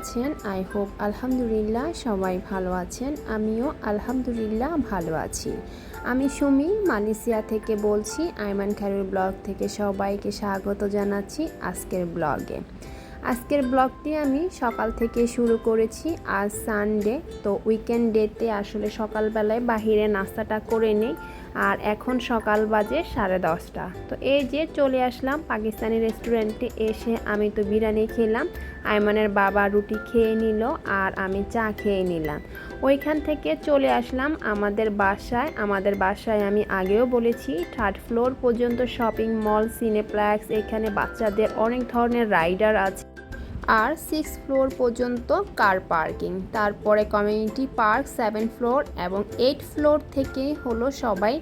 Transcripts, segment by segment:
আছেন? I hope আলহামদুলিল্লাহ সবাই ভালো আছেন। আমিও আলহামদুলিল্লাহ ভালো আছি। আমি সুমি মালয়েশিয়া থেকে বলছি। আইমান খায়রুল ব্লগ থেকে সবাইকে স্বাগত জানাচ্ছি আজকের ব্লগে। আজকের ব্লগটি আমি সকাল থেকে শুরু করেছি। আজ সানডে, তো উইকেন্ড ডেতে আসলে সকালবেলায় বাহিরে নাস্তাটা করে নিই। আর এখন সকাল বাজে 10:30। তো এই যে চলে আসলাম পাকিস্তানি রেস্টুরেন্টে। এসে আমি তো বিরিয়ানি খেলাম, আইমানের বাবা রুটি খেয়ে নিল আর আমি চা খেয়ে নিলাম। ওইখান থেকে চলে আসলাম আমাদের বাসায় আমি আগেও বলেছি 3rd ফ্লোর পর্যন্ত শপিং মল, সিনেপ্লেক্স, এখানে বাচ্চাদের অনেক ধরনের রাইডার আছে আর 6 ফ্লোর পর্যন্ত কার পার্কিং। তারপরে কমিউনিটি পার্ক 7 ফ্লোর এবং 8 ফ্লোর থেকে হলো সবাই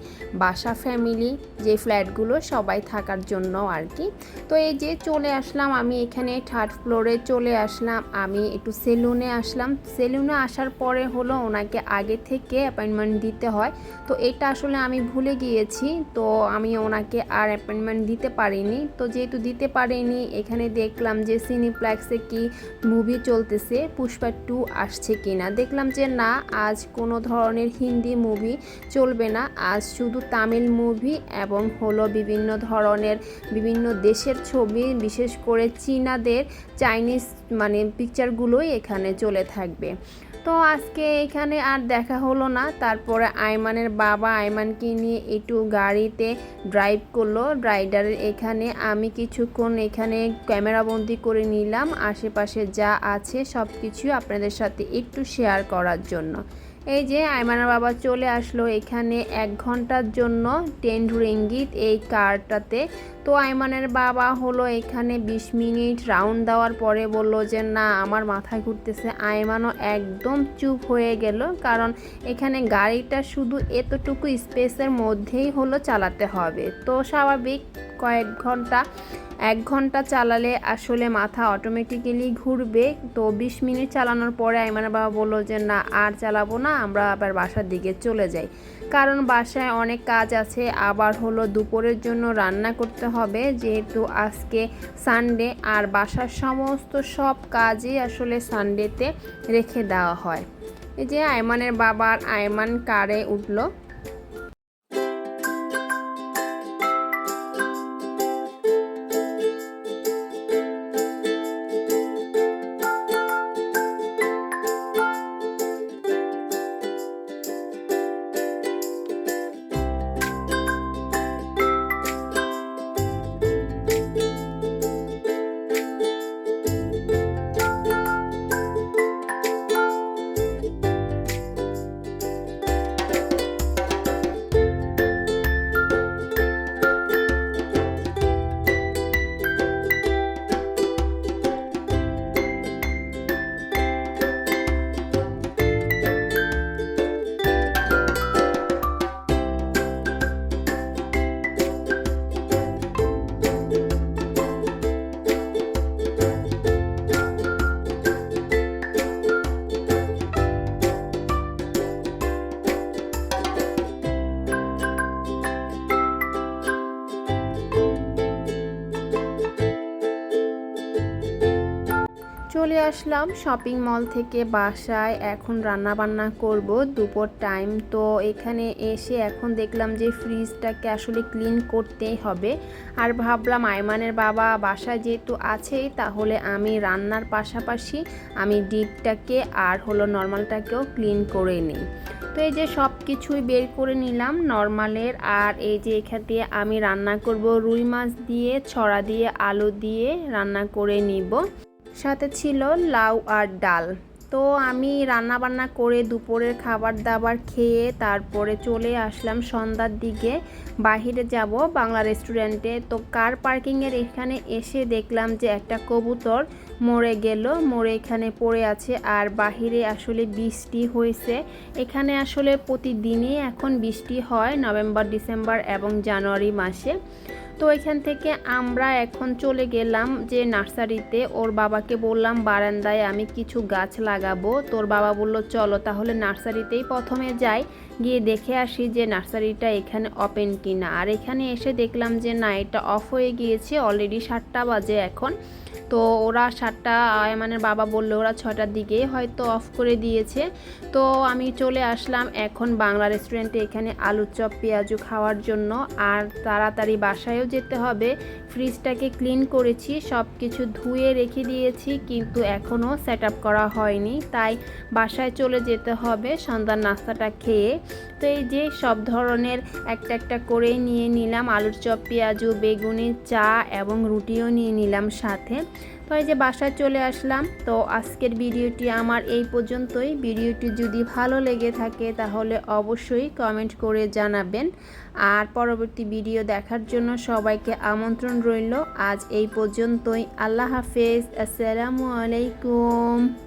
বাসা ফ্যামিলি, যে ফ্ল্যাটগুলো সবাই থাকার জন্য আর কি। তো এই যে চলে আসলাম আমি এখানে 3rd ফ্লোরে চলে আসলাম। আমি একটু সেলুনে আসলাম। সেলুনে আসার পরে হলো ওনাকে আগে থেকে অ্যাপয়েন্টমেন্ট দিতে হয়। তো এটা আসলে আমি ভুলে গিয়েছি, তো আমি ওনাকে আর অ্যাপয়েন্টমেন্ট দিতে পারিনি। তো যেহেতু দিতে পারিনি, এখানে দেখলাম যে সিনেপ্লেক্সে কি মুভি চলতেছে, পুষ্পা 2 আসছে কিনা। দেখলাম যে না, আজ কোনো ধরনের হিন্দি মুভি চলবে না, আজ শুধু তামিল মুভি এবং হলো বিভিন্ন ধরনের বিভিন্ন দেশের ছবি, বিশেষ করে চীনাদের চাইনিজ পিকচারগুলোই এখানে চলে থাকবে। তো আজকে এখানে আর দেখা হলো না। তারপরে আইমানের বাবা আইমানকে নিয়ে একটু গাড়িতে ড্রাইভ করলো রাইডারের এখানে। আমি কিছুক্ষণ এখানে ক্যামেরাবন্দি করে নিলাম, আশেপাশে যা আছে সব কিছু আপনাদের সাথে একটু শেয়ার করার জন্য। এই যে আইমানের বাবা চলে আসলো এখানে 1 ঘন্টার জন্য 10 রিঙ্গিত এই কারটাতে। তো আইমানের বাবা হলো এখানে 20 মিনিট রাউন্ড দেওয়ার পরে বলল যে না, আমার মাথায় ঘুরতেছে। আইমানও একদম চুপ হয়ে গেল, কারণ এখানে গাড়িটা শুধু এতটুকু স্পেসের মধ্যেই হলো চালাতে হবে। তো স্বাভাবিক, 1 ঘন্টা চালালে আসলে মাথা অটোমেটিক্যালি ঘুরবে। তো 20 মিনিট চালানোর পরে আইমানের বাবা বললো যে না, আর চালাবো না, আমরা আবার বাসার দিকে চলে যাই, কারণ বাসায় অনেক কাজ আছে। আবার হলো দুপুরের জন্য রান্না করতে হবে, যেহেতু আজকে সানডে আর বাসার সমস্ত সব কাজই আসলে সানডেতে রেখে দেওয়া হয়। এই যে আইমানের বাবার আইমান কারে উঠলো। চলে আসলাম শপিং মল থেকে বাসায়। এখন রান্না বান্না করব দুপুর টাইম। তো এখানে এসে এখন দেখলাম যে ফ্রিজটাকে আসলে ক্লিন করতেই হবে। আর ভাবলাম আইমানের বাবা বাসায় যেহেতু আছেই, তাহলে আমি রান্নার পাশাপাশি আমি ডিপটাকে আর হলো নর্মালটাকেও ক্লিন করে নিই। তো এই যে সব কিছুই বের করে নিলাম নর্মালের। আর এই যে এখান দিয়ে আমি রান্না করব রুই মাছ দিয়ে, ছড়া দিয়ে, আলু দিয়ে রান্না করে নিব। সাথে ছিল লাউ আর ডাল। তো আমি রান্না বান্না করে দুপুরের খাবার দাবার খেয়ে তারপরে চলে আসলাম সন্ধ্যার দিকে বাহিরে যাব বাংলা রেস্টুরেন্টে। তো কার পার্কিংয়ের এখানে এসে দেখলাম যে একটা কবুতর মরে গেল, মরে এখানে পড়ে আছে। আর বাহিরে আসলে বৃষ্টি হয়েছে। এখানে আসলে প্রতিদিনই এখন বৃষ্টি হয় নভেম্বর, ডিসেম্বর এবং জানুয়ারি মাসে। তো এখান থেকে আমরা এখন চলে গেলাম যে নার্সারিতে। ওর বাবাকে বললাম বারান্দায় আমি কিছু গাছ লাগাবো। তোর বাবা বলল চলো তাহলে নার্সারিতেই প্রথমে যাই, গিয়ে দেখে আসি যে নার্সারিটা এখানে ওপেন কিনা। আর এখানে এসে দেখলাম যে না, এটা অফ হয়ে গিয়েছে, অলরেডি 7টা বাজে এখন। তো ওরা 7টা আয়মানের বাবা বললো ওরা 6টার দিকেই হয়তো অফ করে দিয়েছে। তো আমি চলে আসলাম এখন বাংলা রেস্টুরেন্টে এখানে আলুর চপ পেঁয়াজু খাওয়ার জন্য। আর তাড়াতাড়ি বাসায়ও যেতে হবে। ফ্রিজটাকে ক্লিন করেছি, সব কিছু ধুয়ে রেখে দিয়েছি, কিন্তু এখনও সেট আপ করা হয়নি, তাই বাসায় চলে যেতে হবে সন্ধ্যার নাস্তাটা খেয়ে। তো এই যে সব ধরনের একটা একটা করে নিয়ে নিলাম, আলুর চপ পেঁয়াজু বেগুনি চা এবং রুটিও নিয়ে নিলাম সাথে। তো এই যে বাসায় চলে আসলাম। তো আজকের ভিডিওটি আমার এই পর্যন্তই। ভিডিওটি যদি ভালো লেগে থাকে তাহলে অবশ্যই কমেন্ট করে জানাবেন। আর পরবর্তী ভিডিও দেখার জন্য সবাইকে আমন্ত্রণ রইল। আজ এই পর্যন্তই। আল্লাহ হাফেজ। আসসালামু আলাইকুম।